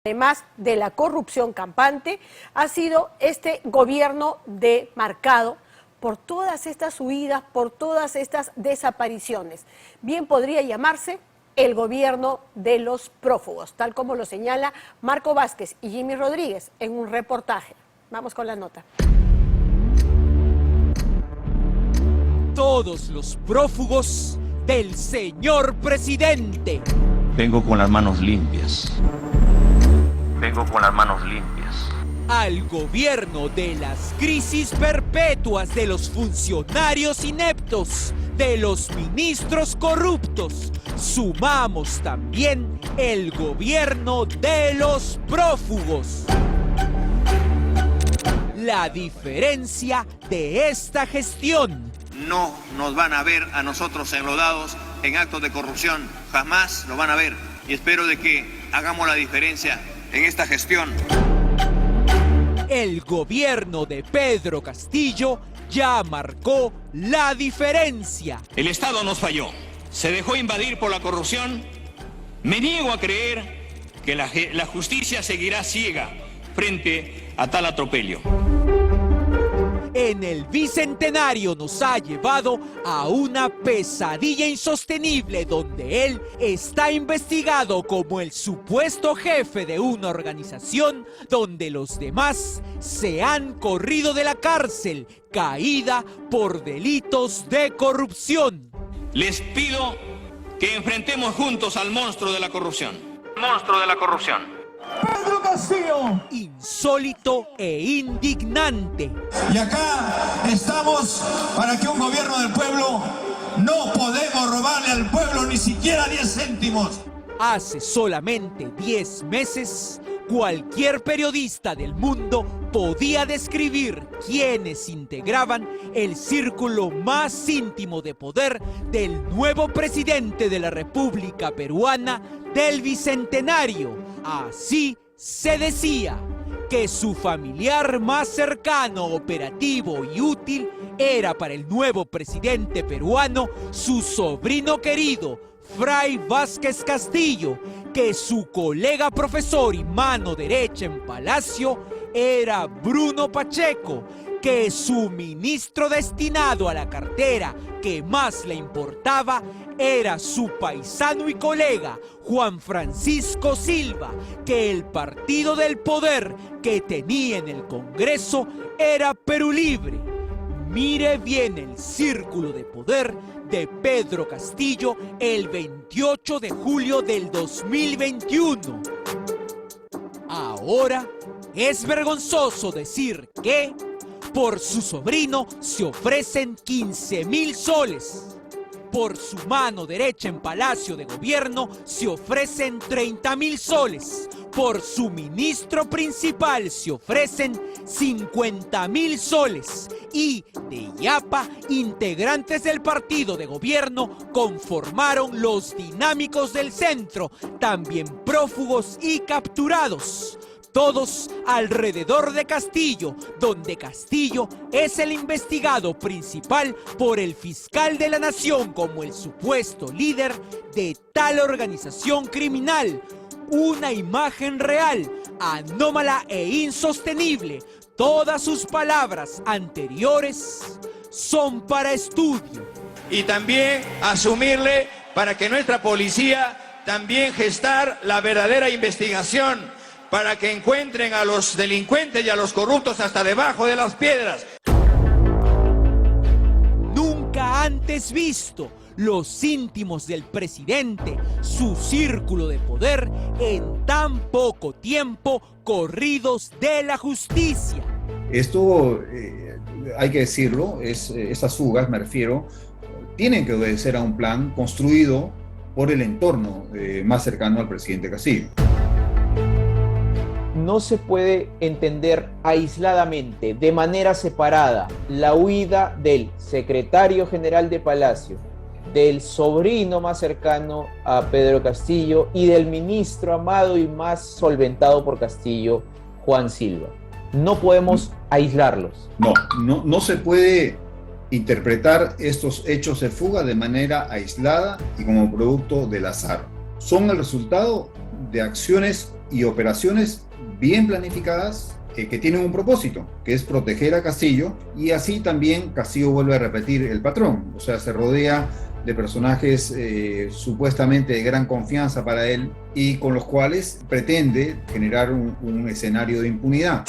Además de la corrupción campante, ha sido este gobierno marcado por todas estas huidas, por todas estas desapariciones. Bien podría llamarse el gobierno de los prófugos, tal como lo señala Marco Vázquez y Jimmy Rodríguez en un reportaje. Vamos con la nota. Todos los prófugos del señor presidente. Vengo con las manos limpias. Vengo con las manos limpias. Al gobierno de las crisis perpetuas de los funcionarios ineptos, de los ministros corruptos, sumamos también el gobierno de los prófugos. La diferencia de esta gestión. No nos van a ver a nosotros enlodados en actos de corrupción, jamás lo van a ver. Y espero de que hagamos la diferencia en esta gestión. El gobierno de Pedro Castillo ya marcó la diferencia. El Estado nos falló, se dejó invadir por la corrupción. Me niego a creer que la justicia seguirá ciega frente a tal atropello. En el Bicentenario nos ha llevado a una pesadilla insostenible donde él está investigado como el supuesto jefe de una organización donde los demás se han corrido de la cárcel, caída por delitos de corrupción. Les pido que enfrentemos juntos al monstruo de la corrupción. Monstruo de la corrupción. Pedro Castillo. Insólito e indignante. Y acá estamos para que un gobierno del pueblo, no podemos robarle al pueblo ni siquiera 10 céntimos. Hace solamente 10 meses, cualquier periodista del mundo podía describir quiénes integraban el círculo más íntimo de poder del nuevo presidente de la República Peruana del Bicentenario. Así se decía que su familiar más cercano, operativo y útil era para el nuevo presidente peruano su sobrino querido, Fray Vázquez Castillo, que su colega profesor y mano derecha en Palacio era Bruno Pacheco, que su ministro destinado a la cartera que más le importaba era su paisano y colega Juan Francisco Silva, que el partido del poder que tenía en el Congreso era Perú Libre. Mire bien el círculo de poder de Pedro Castillo el 28 de julio del 2021. Ahora es vergonzoso decir que por su sobrino se ofrecen 15.000 soles. Por su mano derecha en Palacio de Gobierno se ofrecen 30.000 soles. Por su ministro principal se ofrecen 50.000 soles. Y de Yapa, integrantes del partido de gobierno conformaron los dinámicos del centro, también prófugos y capturados. Todos alrededor de Castillo, donde Castillo es el investigado principal por el fiscal de la nación como el supuesto líder de tal organización criminal. Una imagen real, anómala e insostenible. Todas sus palabras anteriores son para estudio. Y también asumirle para que nuestra policía también gestar la verdadera investigación, para que encuentren a los delincuentes y a los corruptos hasta debajo de las piedras. Nunca antes visto, los íntimos del presidente, su círculo de poder, en tan poco tiempo corridos de la justicia. Esto, hay que decirlo, estas fugas, me refiero, tienen que obedecer a un plan construido por el entorno más cercano al presidente Castillo. No se puede entender aisladamente, de manera separada, la huida del secretario general de Palacio, del sobrino más cercano a Pedro Castillo y del ministro amado y más solventado por Castillo, Juan Silva. No podemos aislarlos. No se puede interpretar estos hechos de fuga de manera aislada y como producto del azar. Son el resultado de acciones y operaciones bien planificadas que tienen un propósito, que es proteger a Castillo, y así también Castillo vuelve a repetir el patrón, o sea, se rodea de personajes supuestamente de gran confianza para él y con los cuales pretende generar un escenario de impunidad.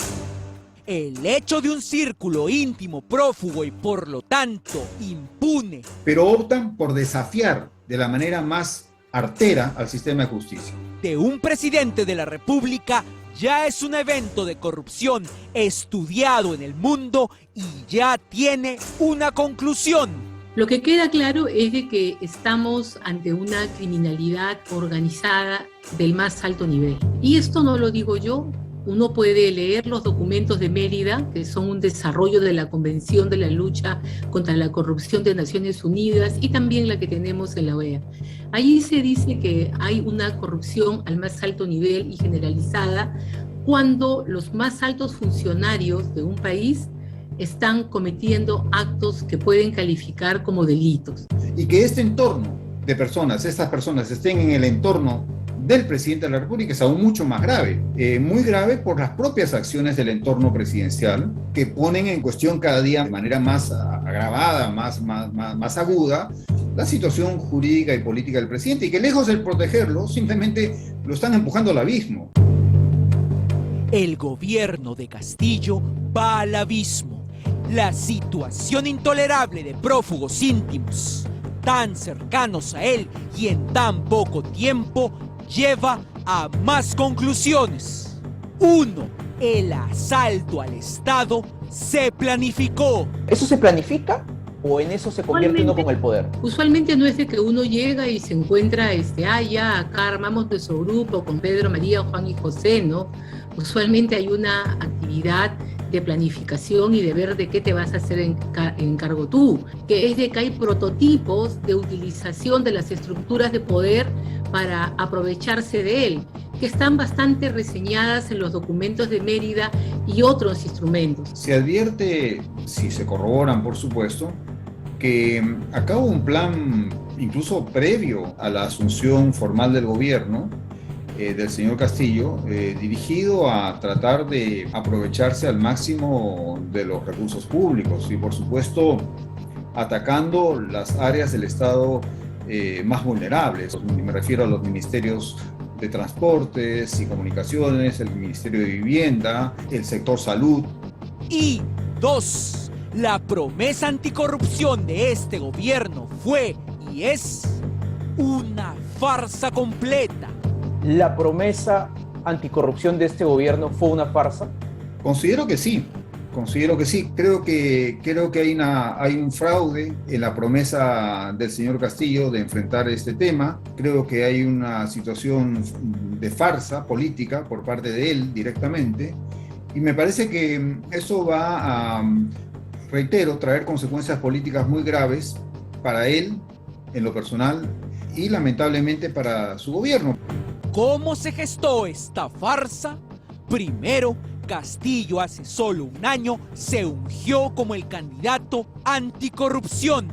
El hecho de un círculo íntimo, prófugo y por lo tanto impune. Pero optan por desafiar de la manera más artera al sistema de justicia. De un presidente de la República ya es un evento de corrupción estudiado en el mundo y ya tiene una conclusión. Lo que queda claro es de que estamos ante una criminalidad organizada del más alto nivel. Y esto no lo digo yo. Uno puede leer los documentos de Mérida, que son un desarrollo de la Convención de la Lucha contra la Corrupción de Naciones Unidas y también la que tenemos en la OEA. Allí se dice que hay una corrupción al más alto nivel y generalizada cuando los más altos funcionarios de un país están cometiendo actos que pueden calificar como delitos. Y que este entorno de personas, estas personas estén en el entorno del presidente de la República es aún mucho más grave, muy grave por las propias acciones del entorno presidencial que ponen en cuestión cada día de manera más agravada, más aguda, la situación jurídica y política del presidente y que lejos de protegerlo simplemente lo están empujando al abismo. El gobierno de Castillo va al abismo. La situación intolerable de prófugos íntimos, tan cercanos a él y en tan poco tiempo, lleva a más conclusiones. 1. El asalto al Estado se planificó. ¿Eso se planifica o en eso se convierte uno con el poder? Usualmente no es de que uno llega y se encuentra, ya acá armamos nuestro grupo con Pedro, María, Juan y José, ¿no? Usualmente hay una actividad de planificación y de ver de qué te vas a hacer en cargo tú, que es de que hay prototipos de utilización de las estructuras de poder para aprovecharse de él, que están bastante reseñadas en los documentos de Mérida y otros instrumentos. Se advierte, si se corroboran por supuesto, que acá hubo un plan incluso previo a la asunción formal del gobierno del señor Castillo, dirigido a tratar de aprovecharse al máximo de los recursos públicos y por supuesto atacando las áreas del Estado más vulnerables. Me refiero a los ministerios de Transportes y Comunicaciones, el Ministerio de Vivienda, el sector salud. Y 2. La promesa anticorrupción de este gobierno fue y es una farsa completa. ¿La promesa anticorrupción de este gobierno fue una farsa? Considero que sí. Creo que hay un fraude en la promesa del señor Castillo de enfrentar este tema. Creo que hay una situación de farsa política por parte de él directamente. Y me parece que eso va a, reitero, traer consecuencias políticas muy graves para él en lo personal y lamentablemente para su gobierno. ¿Cómo se gestó esta farsa? Primero, Castillo hace solo un año se ungió como el candidato anticorrupción.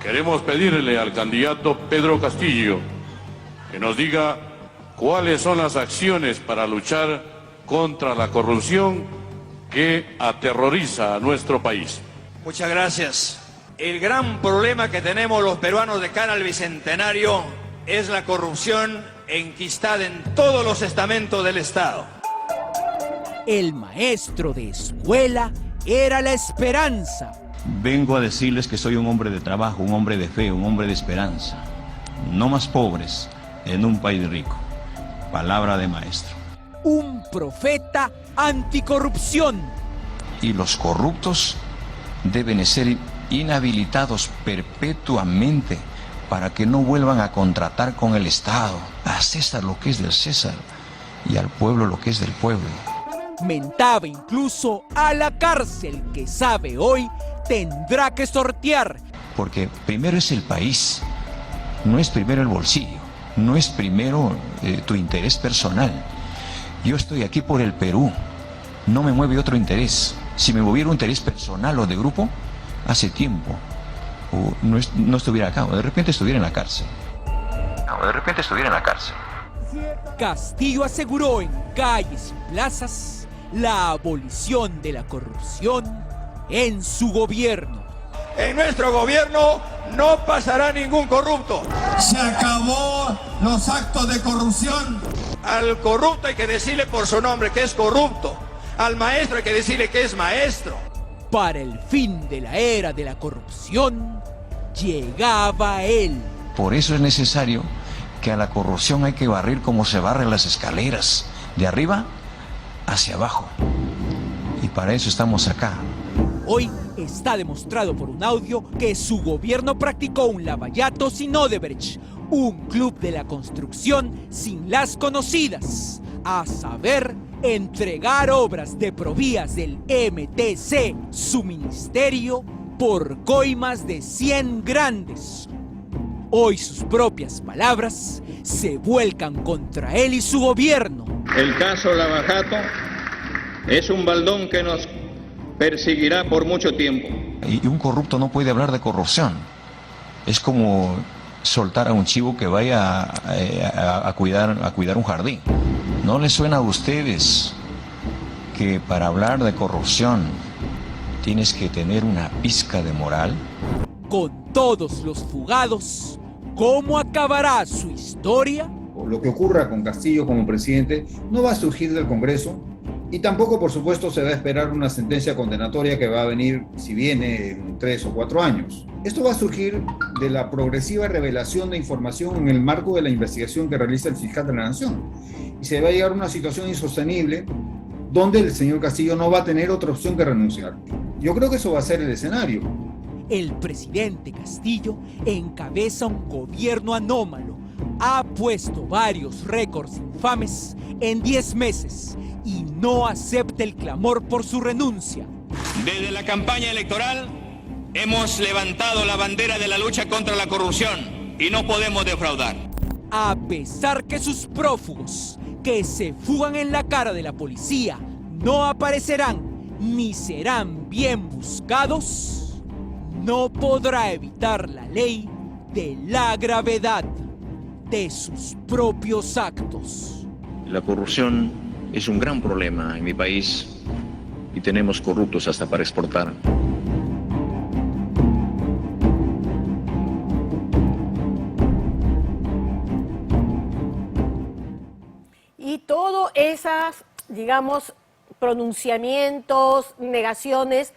Queremos pedirle al candidato Pedro Castillo que nos diga cuáles son las acciones para luchar contra la corrupción que aterroriza a nuestro país. Muchas gracias. El gran problema que tenemos los peruanos de cara al Bicentenario es la corrupción enquistada en todos los estamentos del Estado. El maestro de escuela era la esperanza. Vengo a decirles que soy un hombre de trabajo, un hombre de fe, un hombre de esperanza. No más pobres en un país rico. Palabra de maestro. Un profeta anticorrupción. Y los corruptos deben ser inhabilitados perpetuamente para que no vuelvan a contratar con el Estado. A César lo que es del César y al pueblo lo que es del pueblo. Mentaba incluso a la cárcel que sabe hoy tendrá que sortear. Porque primero es el país, no es primero el bolsillo, no es primero tu interés personal. Yo estoy aquí por el Perú, no me mueve otro interés. Si me moviera un interés personal o de grupo, hace tiempo no estuviera acá, o de repente estuviera en la cárcel. Castillo aseguró en calles y plazas la abolición de la corrupción en su gobierno. En nuestro gobierno no pasará ningún corrupto. Se acabó los actos de corrupción. Al corrupto hay que decirle por su nombre que es corrupto. Al maestro hay que decirle que es maestro. Para el fin de la era de la corrupción, llegaba él. Por eso es necesario que a la corrupción hay que barrer como se barren las escaleras, de arriba hacia abajo. Y para eso estamos acá. Hoy está demostrado por un audio que su gobierno practicó un lavallato sin Odebrecht, un club de la construcción sin las conocidas, a saber, entregar obras de provías del MTC, su ministerio, por coimas de 100 grandes. Hoy sus propias palabras se vuelcan contra él y su gobierno. El caso Lavajato es un baldón que nos perseguirá por mucho tiempo. Y un corrupto no puede hablar de corrupción. Es como soltar a un chivo que vaya a cuidar un jardín. ¿No les suena a ustedes que para hablar de corrupción tienes que tener una pizca de moral? Con todos los fugados, ¿cómo acabará su historia? Lo que ocurra con Castillo como presidente no va a surgir del Congreso y tampoco, por supuesto, se va a esperar una sentencia condenatoria que va a venir, si viene, en 3 o 4 años. Esto va a surgir de la progresiva revelación de información en el marco de la investigación que realiza el fiscal de la Nación. Y se va a llegar a una situación insostenible donde el señor Castillo no va a tener otra opción que renunciar. Yo creo que eso va a ser el escenario. El presidente Castillo encabeza un gobierno anómalo. Ha puesto varios récords infames en 10 meses y no acepta el clamor por su renuncia. Desde la campaña electoral hemos levantado la bandera de la lucha contra la corrupción y no podemos defraudar. A pesar que sus prófugos, que se fugan en la cara de la policía, no aparecerán ni serán bien buscados, no podrá evitar la ley de la gravedad de sus propios actos. La corrupción es un gran problema en mi país y tenemos corruptos hasta para exportar. Y todas esas, digamos, pronunciamientos, negaciones,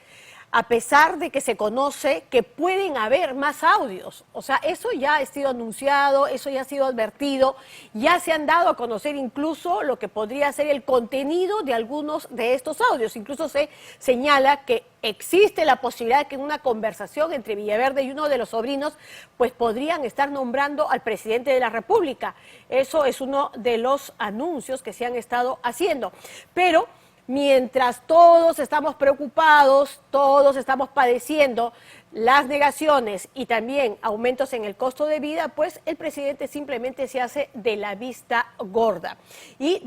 a pesar de que se conoce que pueden haber más audios. O sea, eso ya ha sido anunciado, eso ya ha sido advertido, ya se han dado a conocer incluso lo que podría ser el contenido de algunos de estos audios. Incluso se señala que existe la posibilidad de que en una conversación entre Villaverde y uno de los sobrinos, pues podrían estar nombrando al presidente de la República. Eso es uno de los anuncios que se han estado haciendo. Pero mientras todos estamos preocupados, todos estamos padeciendo las negaciones y también aumentos en el costo de vida, pues el presidente simplemente se hace de la vista gorda. Y